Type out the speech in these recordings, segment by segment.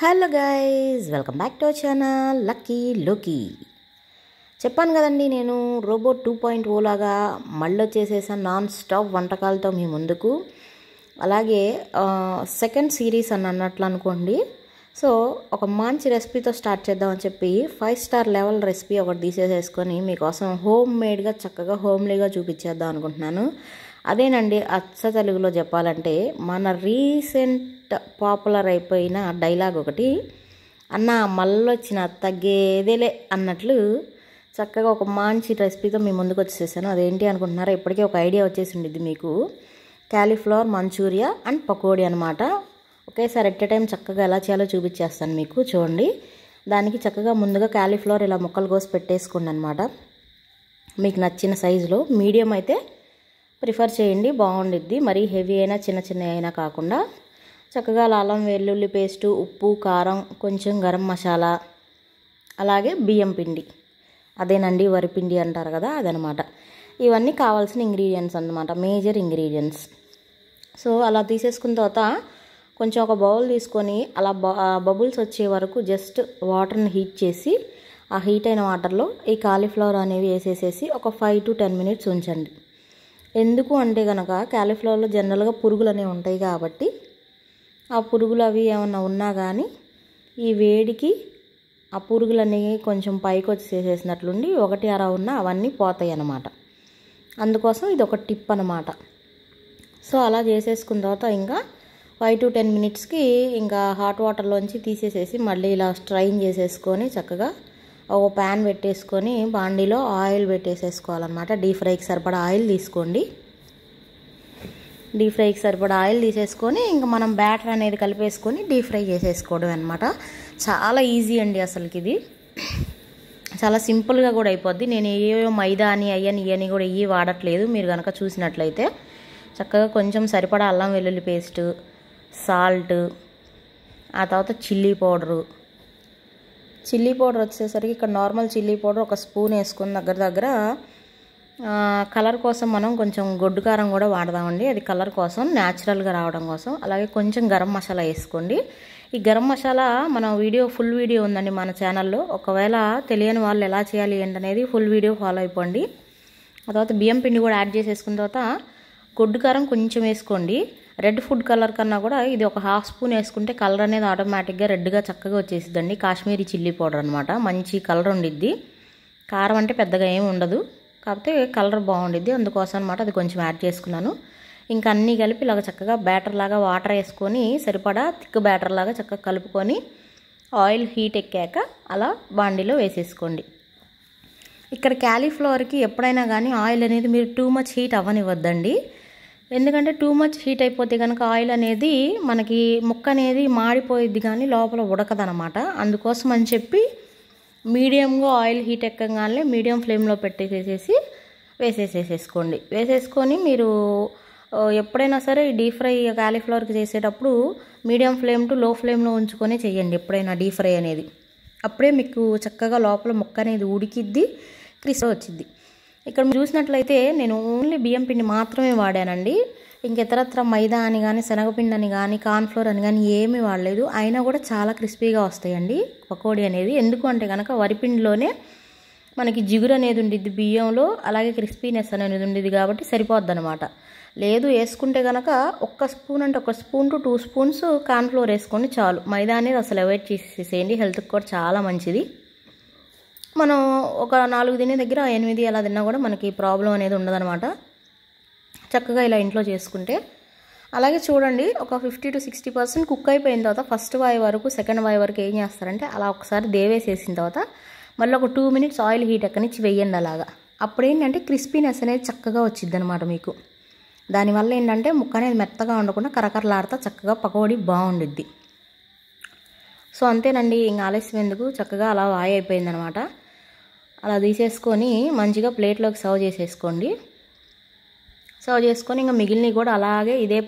Hello guys, welcome back to our channel lucky లోకి. చెప్పాను కదండి, నేను రోబోట్ 2.0 లాగా మళ్ళీ వచ్చేసేసాను నాన్ స్టాప్ వంటకాలతో మీ ముందుకు. అలాగే సెకండ్ సిరీస్ అని అన్నట్లు అనుకోండి. సో ఒక మంచి రెసిపీతో స్టార్ట్ చేద్దామని చెప్పి 5 స్టార్ లెవెల్ రెసిపీ ఒకటి తీసేసేసుకొని మీకోసం హోమ్ మేడ్గా చక్కగా హోమ్లీగా చూపించేద్దాం అనుకుంటున్నాను. అదేనండి, అచ్చ తెలుగులో చెప్పాలంటే మన రీసెంట్ పాపులర్ అయిపోయిన డైలాగ్ ఒకటి, అన్న మళ్ళొచ్చిన తగ్గేదేలే అన్నట్లు చక్కగా ఒక మంచి రెసిపీతో మీ ముందుకు వచ్చేసాను. అదేంటి అనుకుంటున్నారా? ఇప్పటికే ఒక ఐడియా వచ్చేసి ఉండిద్ది మీకు. క్యాలీఫ్లవర్ మంచూరియా అండ్ పకోడీ అనమాట. ఒకేసారి ఎట్ ఏ టైం చక్కగా ఎలా చేయాలో చూపించేస్తాను మీకు. చూడండి, దానికి చక్కగా ముందుగా క్యాలీఫ్లవర్ ఇలా ముక్కలు కోసి పెట్టేసుకోండి అనమాట. మీకు నచ్చిన సైజులో మీడియం అయితే ప్రిఫర్ చేయండి, బాగుండిద్ది. మరీ హెవీ అయినా చిన్న చిన్న అయినా కాకుండా చక్కగా అల్లం వెల్లుల్లి పేస్టు, ఉప్పు, కారం, కొంచెం గరం మసాలా, అలాగే బియ్యం పిండి, అదేనండి వరిపిండి అంటారు కదా, అదనమాట. ఇవన్నీ కావాల్సిన ఇంగ్రీడియంట్స్ అన్నమాట, మేజర్ ఇంగ్రీడియంట్స్. సో అలా తీసేసుకున్న తర్వాత కొంచెం ఒక బౌల్ తీసుకొని అలా బబుల్స్ వచ్చే వరకు జస్ట్ వాటర్ని హీట్ చేసి ఆ హీట్ అయిన వాటర్లో ఈ కాలీఫ్లవర్ అనేవి వేసేసేసి ఒక 5 to 10 minutes ఉంచండి. ఎందుకు అంటే కనుక క్యాలీఫ్లవర్లో జనరల్గా పురుగులు అనేవి ఉంటాయి కాబట్టి ఆ పురుగులు అవి ఏమన్నా ఉన్నా కానీ ఈ వేడికి ఆ పురుగులు అనేవి కొంచెం పైకి వచ్చేసేసినట్లుండి ఒకటి అర ఉన్నా అవన్నీ పోతాయి అన్నమాట. అందుకోసం ఇది ఒక టిప్ అన్నమాట. సో అలా చేసేసుకున్న తర్వాత ఇంకా 5 to 10 minutesకి ఇంకా హాట్ వాటర్లోంచి తీసేసేసి మళ్ళీ ఇలా స్ట్రైన్ చేసేసుకొని చక్కగా ఒక ప్యాన్ పెట్టేసుకొని బాండీలో ఆయిల్ పెట్టేసేసుకోవాలన్నమాట. డీప్ ఫ్రైకి సరిపడా ఆయిల్ తీసుకోండి. డీప్ ఫ్రైకి సరిపడా ఆయిల్ తీసేసుకొని ఇంకా మనం బ్యాటర్ అనేది కలిపేసుకొని డీప్ ఫ్రై చేసేసుకోవడం అనమాట. చాలా ఈజీ అండి, అసలుకి ఇది చాలా సింపుల్గా కూడా అయిపోద్ది. నేను ఏవో మైదా అని ఇవని కూడా ఇవి వాడట్లేదు. మీరు కనుక చూసినట్లయితే చక్కగా కొంచెం సరిపడా అల్లం వెల్లుల్లి పేస్టు, సాల్ట్, ఆ తర్వాత చిల్లీ పౌడర్ వచ్చేసరికి ఇక్కడ నార్మల్ చిల్లీ పౌడర్ ఒక స్పూన్ వేసుకుని దగ్గర కలర్ కోసం మనం కొంచెం గొడ్డు కారం కూడా వాడదామండి. అది కలర్ కోసం, న్యాచురల్గా రావడం కోసం. అలాగే కొంచెం గరం మసాలా వేసుకోండి. ఈ గరం మసాలా మన ఫుల్ వీడియో ఉందండి మన ఛానల్లో. ఒకవేళ తెలియని వాళ్ళు ఎలా చేయాలి ఏంటనేది ఫుల్ వీడియో ఫాలో అయిపోండి. ఆ తర్వాత బియ్యం పిండి కూడా యాడ్ చేసేసుకున్న తర్వాత గొడ్డు కారం కొంచెం వేసుకోండి. రెడ్ ఫుడ్ కలర్ కన్నా కూడా ఇది ఒక 1/2 స్పూన్ వేసుకుంటే కలర్ అనేది ఆటోమేటిక్గా రెడ్గా చక్కగా వచ్చేసిద్దండి. కాశ్మీరీ చిల్లీ పౌడర్ అనమాట, మంచి కలర్ ఉండిద్ది. కారం అంటే పెద్దగా ఏమి ఉండదు, కాకపోతే కలర్ బాగుండిద్ది, అందుకోసం అనమాట అది కొంచెం యాడ్ చేసుకున్నాను. ఇంకా అన్నీ కలిపి ఇలాగ చక్కగా బ్యాటర్ లాగా వాటర్ వేసుకొని సరిపడా థిక్ బ్యాటర్ లాగా చక్కగా కలుపుకొని ఆయిల్ హీట్ ఎక్కాక అలా బాండీలో వేసేసుకోండి. ఇక్కడ క్యాలీఫ్లవర్కి ఎప్పుడైనా కానీ ఆయిల్ అనేది మీరు టూ మచ్ హీట్ అవ్వనివ్వద్దండి. ఎందుకంటే టూ మచ్ హీట్ అయిపోతే కనుక ఆయిల్ అనేది మనకి ముక్క అనేది మాడిపోయిద్ది కానీ లోపల ఉడకదనమాట. అందుకోసం అని చెప్పి మీడియంగా ఆయిల్ హీట్ ఎక్కగానే మీడియం ఫ్లేమ్లో పెట్టేసేసి వేసేసేసుకోండి. వేసేసుకొని మీరు ఎప్పుడైనా సరే డీప్ ఫ్రై కాలీఫ్లవర్కి చేసేటప్పుడు మీడియం ఫ్లేమ్ టు లో ఫ్లేమ్లో ఉంచుకొని చేయండి ఎప్పుడైనా డీప్ ఫ్రై అనేది. అప్పుడే మీకు చక్కగా లోపల ముక్క అనేది ఉడికిద్ది, క్రిస్పీ వచ్చిద్ది. ఇక్కడ మీరు చూసినట్లయితే నేను ఓన్లీ బియ్యం పిండి మాత్రమే వాడానండి. ఇంకెతరత్ర మైదా అని కానీ, శనగపిండి అని కానీ, కార్న్ఫ్లోర్ అని కానీ ఏమీ వాడలేదు. అయినా కూడా చాలా క్రిస్పీగా వస్తాయండి పకోడీ అనేది. ఎందుకు అంటే కనుక వరిపిండిలోనే మనకి జిగురు అనేది ఉండిద్ది బియ్యంలో, అలాగే క్రిస్పీనెస్ అనేది ఉండిద్ది కాబట్టి సరిపోద్ది అనమాట. లేదు వేసుకుంటే కనుక 1 స్పూన్ అంటే 1 స్పూన్ to 2 స్పూన్స్ కార్న్ఫ్లోర్ వేసుకోండి చాలు. మైదా అనేది అసలు అవాయిడ్ చేసేసేయండి, హెల్త్కి కూడా చాలా మంచిది. మనం ఒక 4 తినే దగ్గర 8 అలా తిన్నా కూడా మనకి ప్రాబ్లం అనేది ఉండదనమాట, చక్కగా ఇలా ఇంట్లో చేసుకుంటే. అలాగే చూడండి, ఒక 50 to 60% కుక్ అయిపోయిన తర్వాత ఫస్ట్ వాయి వరకు, సెకండ్ వాయి వరకు ఏం చేస్తారంటే అలా ఒకసారి దేవేసేసిన తర్వాత మళ్ళీ ఒక 2 minutes ఆయిల్ హీట్ ఎక్కనిచ్చి వేయండి అలాగా. అప్పుడు ఏంటంటే క్రిస్పీనెస్ అనేది చక్కగా వచ్చిద్ది అనమాట మీకు. దానివల్ల ఏంటంటే ముక్క అనేది మెత్తగా ఉండకుండా కరకరలాడుతా చక్కగా పకోడీ బాగుండిద్ది. సో అంతేనండి, ఇంకా ఆలస్యం ఎందుకు, చక్కగా అలా వాయి అయిపోయిందనమాట. అలా తీసేసుకొని మంచిగా ప్లేట్లోకి సర్వ్ చేసేసుకోండి. సర్వ్ చేసుకొని ఇంకా మిగిలినవి కూడా అలాగే ఇదే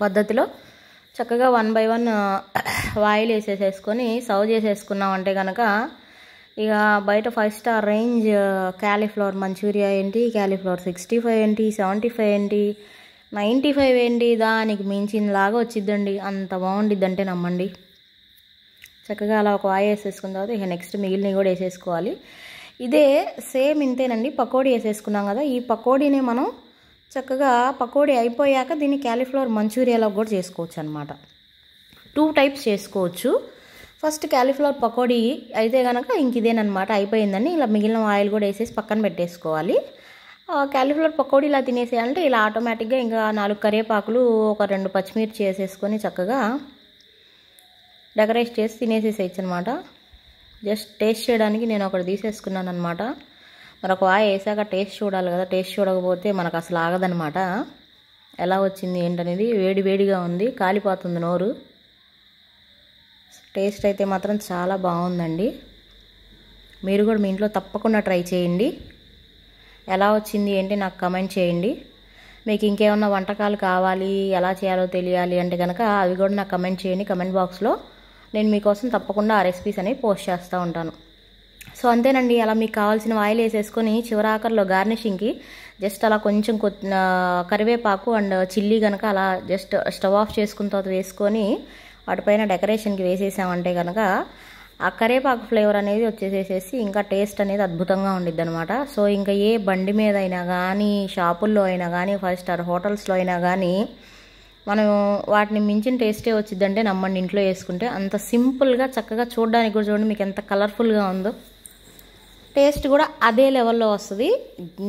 పద్ధతిలో చక్కగా 1 by 1 ఆయిల్ వేసేసేసుకొని సర్వ్ చేసేసుకున్నామంటే కనుక ఇక బయట 5 స్టార్ రేంజ్ క్యాలీఫ్లవర్ మంచూరియా ఏంటి, క్యాలీఫ్లవర్ 65 ఏంటి, 75 ఏంటి, 95 ఏంటి, దానికి మించినలాగా వచ్చిద్దండి. అంత బాగుండిద్దంటే నమ్మండి. చక్కగా అలా ఒక వాయి వేసేసుకున్న తర్వాత ఇక నెక్స్ట్ మిగిలినవి కూడా వేసేసుకోవాలి. ఇదే సేమ్ ఇంతేనండి, పకోడీ వేసేసుకున్నాం కదా, ఈ పకోడీని మనం చక్కగా పకోడీ అయిపోయాక దీన్ని క్యాలీఫ్లవర్ మంచూరియాలో కూడా చేసుకోవచ్చు అనమాట. 2 టైప్స్ చేసుకోవచ్చు. ఫస్ట్ క్యాలీఫ్లవర్ పకోడీ అయితే కనుక ఇంక ఇదేనమాట అయిపోయిందని ఇలా మిగిలిన ఆయిల్ కూడా వేసేసి పక్కన పెట్టేసుకోవాలి. క్యాలీఫ్లవర్ పకోడీ ఇలా తినేసేయాలంటే ఇలా ఆటోమేటిక్గా ఇంకా 4 కరివేపాకులు, ఒక 2 పచ్చిమిర్చి వేసేసుకొని చక్కగా డెకరేట్ చేసి తినేసేసేయచ్చు అనమాట. జస్ట్ టేస్ట్ చేయడానికి నేను ఒకటి తీసేసుకున్నాను అనమాట. మరొక వాయి వేసాక టేస్ట్ చూడాలి కదా, టేస్ట్ చూడకపోతే మనకు అసలు ఆగదనమాట. ఎలా వచ్చింది ఏంటనేది, వేడి వేడిగా ఉంది, కాలిపోతుంది నోరు. టేస్ట్ అయితే మాత్రం చాలా బాగుందండి. మీరు కూడా మీ ఇంట్లో తప్పకుండా ట్రై చేయండి. ఎలా వచ్చింది ఏంటి నాకు కమెంట్ చేయండి. మీకు ఇంకేమన్నా వంటకాలు కావాలి, ఎలా చేయాలో తెలియాలి అంటే కనుక అవి కూడా నాకు కమెంట్ చేయండి. కమెంట్ బాక్స్లో నేను మీకోసం తప్పకుండా ఆ రెసిపీస్ అనేవి పోస్ట్ చేస్తూ ఉంటాను. సో అంతేనండి, అలా మీకు కావాల్సిన ఆయిల్ వేసేసుకొని చివరాకర్లో గార్నిషింగ్కి జస్ట్ అలా కొంచెం కరివేపాకు అండ్ చిల్లీ కనుక అలా జస్ట్ స్టవ్ ఆఫ్ చేసుకున్న తర్వాత వేసుకొని వాటిపైన డెకరేషన్కి వేసేసామంటే కనుక ఆ కరివేపాకు ఫ్లేవర్ అనేది వచ్చేసేసి ఇంకా టేస్ట్ అనేది అద్భుతంగా ఉండిద్ది అనమాట. సో ఇంకా ఏ బండి మీద అయినా కానీ, షాపుల్లో అయినా కానీ, 5 స్టార్ హోటల్స్లో అయినా కానీ మనం వాటిని మించిన టేస్టే వచ్చిద్దంటే నమ్మండి, ఇంట్లో వేసుకుంటే అంత సింపుల్గా చక్కగా చూడడానికి కూడా చూడండి మీకు ఎంత కలర్ఫుల్గా ఉందో. టేస్ట్ కూడా అదే లెవెల్లో వస్తుంది,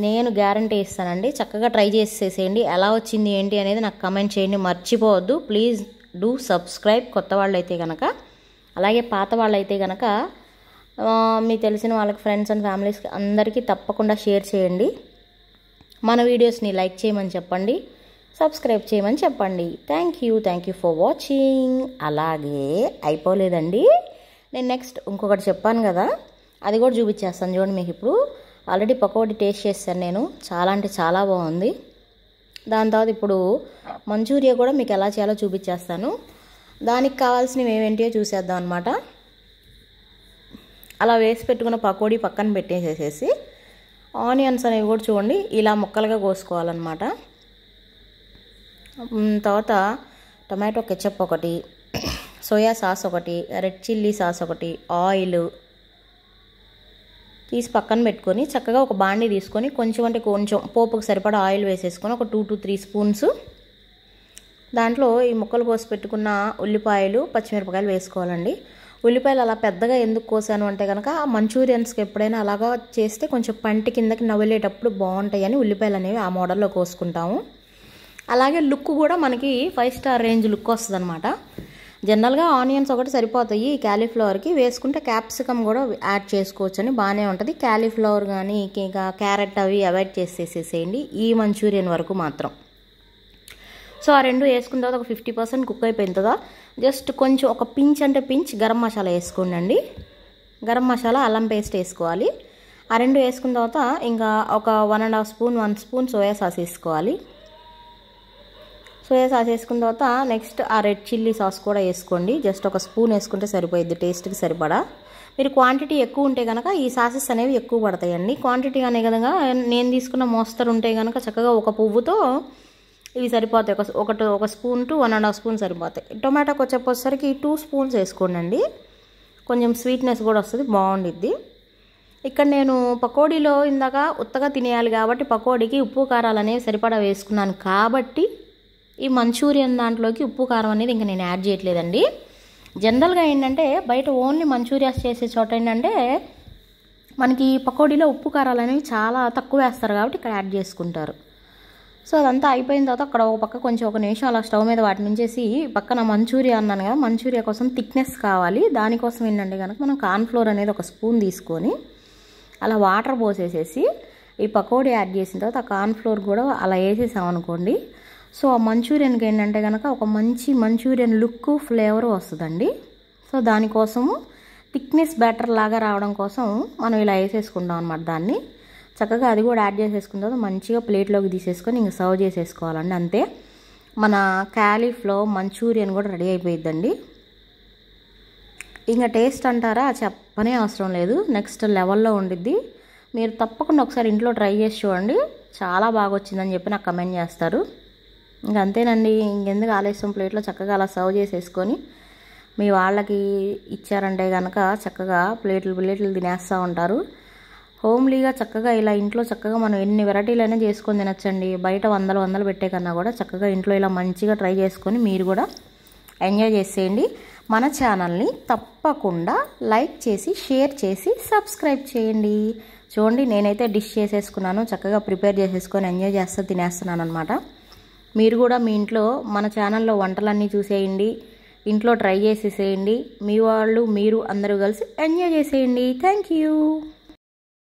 నేను గ్యారంటీ ఇస్తానండి. చక్కగా ట్రై చేసేసేయండి. ఎలా వచ్చింది ఏంటి అనేది నాకు కమెంట్ చేయండి, మర్చిపోవద్దు. ప్లీజ్ డూ సబ్స్క్రైబ్ కొత్త వాళ్ళు అయితే కనుక. అలాగే పాత వాళ్ళు అయితే కనుక మీకు తెలిసిన వాళ్ళకి, ఫ్రెండ్స్ అండ్ ఫ్యామిలీస్కి అందరికీ తప్పకుండా షేర్ చేయండి. మన వీడియోస్ని లైక్ చేయమని చెప్పండి, సబ్స్క్రైబ్ చేయమని చెప్పండి. Thank you for watching. అలాగే అయిపోలేదండి, నేను నెక్స్ట్ ఇంకొకటి చెప్పాను కదా, అది కూడా చూపించేస్తాను చూడండి మీకు. ఇప్పుడు ఆల్రెడీ పకోడీ టేస్ట్ చేస్తాను నేను, చాలా అంటే చాలా బాగుంది. దాని తర్వాత ఇప్పుడు మంచూరియా కూడా మీకు ఎలా చేయాలో చూపించేస్తాను. దానికి కావాల్సినవి ఏమేంటియో చూసేద్దాం అనమాట. అలా వేసి పెట్టుకున్న పకోడీ పక్కన పెట్టేసేసి ఆనియన్స్ అనేవి కూడా చూడండి ఇలా ముక్కలుగా కోసుకోవాలన్నమాట. తర్వాత టొమాటో కెచప్ ఒకటి, సోయా సాస్ ఒకటి, రెడ్ చిల్లీ సాస్ ఒకటి, ఆయిల్ తీసి పక్కన పెట్టుకొని చక్కగా ఒక బాండీ తీసుకొని కొంచెం పోపుకు సరిపడా ఆయిల్ వేసేసుకొని ఒక 2 to 3 స్పూన్స్ దాంట్లో ఈ ముక్కలు కోసి పెట్టుకున్న ఉల్లిపాయలు, పచ్చిమిరపకాయలు వేసుకోవాలండి. ఉల్లిపాయలు అలా పెద్దగా ఎందుకు కోసాను అంటే కనుక మంచూరియన్స్కి ఎప్పుడైనా అలాగా చేస్తే కొంచెం పంటి కిందకి నవ్వులేటప్పుడు బాగుంటాయని ఉల్లిపాయలు అనేవి ఆ మోడల్లో కోసుకుంటాము. అలాగే లుక్ కూడా మనకి 5 స్టార్ రేంజ్ లుక్ వస్తుంది అనమాట. జనరల్గా ఆనియన్స్ ఒకటి సరిపోతాయి క్యాలీఫ్లవర్కి, వేసుకుంటే క్యాప్సికమ్ కూడా యాడ్ చేసుకోవచ్చు అని బాగానే ఉంటుంది. క్యాలీఫ్లవర్ కానీ ఇంకా క్యారెట్ అవి అవాయిడ్ చేసేసేసేయండి ఈ మంచూరియన్ వరకు మాత్రం. సో ఆ రెండు వేసుకున్న తర్వాత ఒక 50% కుక్ అయిపోయిన తర్వాత జస్ట్ కొంచెం ఒక పించ్ గరం మసాలా వేసుకోండి. గరం మసాలా, అల్లం పేస్ట్ వేసుకోవాలి. ఆ రెండు వేసుకున్న తర్వాత ఇంకా ఒక 1 స్పూన్ సోయా సాస్ వేసుకోవాలి. సోయా సాస్ వేసుకున్న తర్వాత నెక్స్ట్ ఆ రెడ్ చిల్లీ సాస్ కూడా వేసుకోండి. జస్ట్ ఒక స్పూన్ వేసుకుంటే సరిపోయిద్ది టేస్ట్కి సరిపడా. మీరు క్వాంటిటీ ఎక్కువ ఉంటే కనుక ఈ సాసెస్ అనేవి ఎక్కువ పడతాయండి. క్వాంటిటీ అనే కనుక నేను తీసుకున్న మోస్తరు ఉంటే కనుక చక్కగా ఒక పువ్వుతో ఇవి సరిపోతాయి. ఒక స్పూన్ టు 1.5 స్పూన్ సరిపోతాయి. టొమాటో వచ్చేసరికి 2 స్పూన్స్ వేసుకోండి. కొంచెం స్వీట్నెస్ కూడా వస్తుంది, బాగుండిద్ది. ఇక్కడ నేను పకోడీలో ఇందాక ఉత్తగా తినేయాలి కాబట్టి పకోడీకి ఉప్పు కారాలు అనేవి సరిపడా వేసుకున్నాను కాబట్టి ఈ మంచూరియన్ దాంట్లోకి ఉప్పు కారం అనేది ఇంకా నేను యాడ్ చేయట్లేదండి. జనరల్గా ఏంటంటే బయట ఓన్లీ మంచూరియాస్ చేసే చోట ఏంటంటే మనకి పకోడీలో ఉప్పు కారాలు అనేవి చాలా తక్కువ వేస్తారు కాబట్టి ఇక్కడ యాడ్ చేసుకుంటారు. సో అదంతా అయిపోయిన తర్వాత అక్కడ ఒక పక్క కొంచెం 1 నిమిషం అలా స్టవ్ మీద వాటి నుంచేసి పక్కన మంచూరియా అన్నాను కదా, మంచూరియా కోసం థిక్నెస్ కావాలి. దానికోసం ఏంటంటే కనుక మనం కార్న్ఫ్లోర్ అనేది 1 స్పూన్ తీసుకొని అలా వాటర్ పోసేసేసి ఈ పకోడీ యాడ్ చేసిన తర్వాత ఆ కార్న్ఫ్లోర్ కూడా అలా వేసేసామనుకోండి. సో ఆ మంచూరియన్కి ఏంటంటే కనుక ఒక మంచి మంచూరియన్ లుక్, ఫ్లేవర్ వస్తుందండి. సో దానికోసము థిక్నెస్ బ్యాటర్ లాగా రావడం కోసం మనం ఇలా వేసేసుకుంటాం అన్నమాట. దాన్ని చక్కగా అది కూడా యాడ్ చేసేసుకున్న తర్వాత మంచిగా ప్లేట్లోకి తీసేసుకొని ఇంక సర్వ్ చేసేసుకోవాలండి. అంతే, మన క్యాలీఫ్లవర్ మంచూరియన్ కూడా రెడీ అయిపోయిద్దండి. ఇంకా టేస్ట్ అంటారా చెప్పనే అవసరం లేదు, నెక్స్ట్ లెవెల్లో ఉండిద్ది. మీరు తప్పకుండా ఒకసారి ఇంట్లో ట్రై చేసి చూడండి, చాలా బాగా వచ్చిందని చెప్పి నాకు కమెంట్ చేస్తారు. ఇంక అంతేనండి, ఇంకెందుకు ఆలస్యం, ప్లేట్లో చక్కగా అలా సర్వ్ చేసేసుకొని మీ వాళ్ళకి ఇచ్చారంటే కనుక చక్కగా ప్లేట్లు తినేస్తూ ఉంటారు. హోమ్లీగా చక్కగా ఇలా ఇంట్లో చక్కగా మనం ఎన్ని వెరైటీలైనా చేసుకొని తినచ్చండి. బయట వందలు పెట్టే కన్నా కూడా చక్కగా ఇంట్లో ఇలా మంచిగా ట్రై చేసుకొని మీరు కూడా ఎంజాయ్ చేసేయండి. మన ఛానల్ని తప్పకుండా లైక్ చేసి షేర్ చేసి సబ్స్క్రైబ్ చేయండి. చూడండి, నేనైతే డిష్ చేసేసుకున్నాను, చక్కగా ప్రిపేర్ చేసేసుకొని ఎంజాయ్ చేస్తూ తినేస్తున్నాను అనమాట. మీరు కూడా మీ ఇంట్లో మన ఛానల్లో వంటలన్నీ చూసేయండి, ఇంట్లో ట్రై చేసేసేయండి. మీ వాళ్ళు మీరు అందరూ కలిసి ఎంజాయ్ చేసేయండి. Thank you.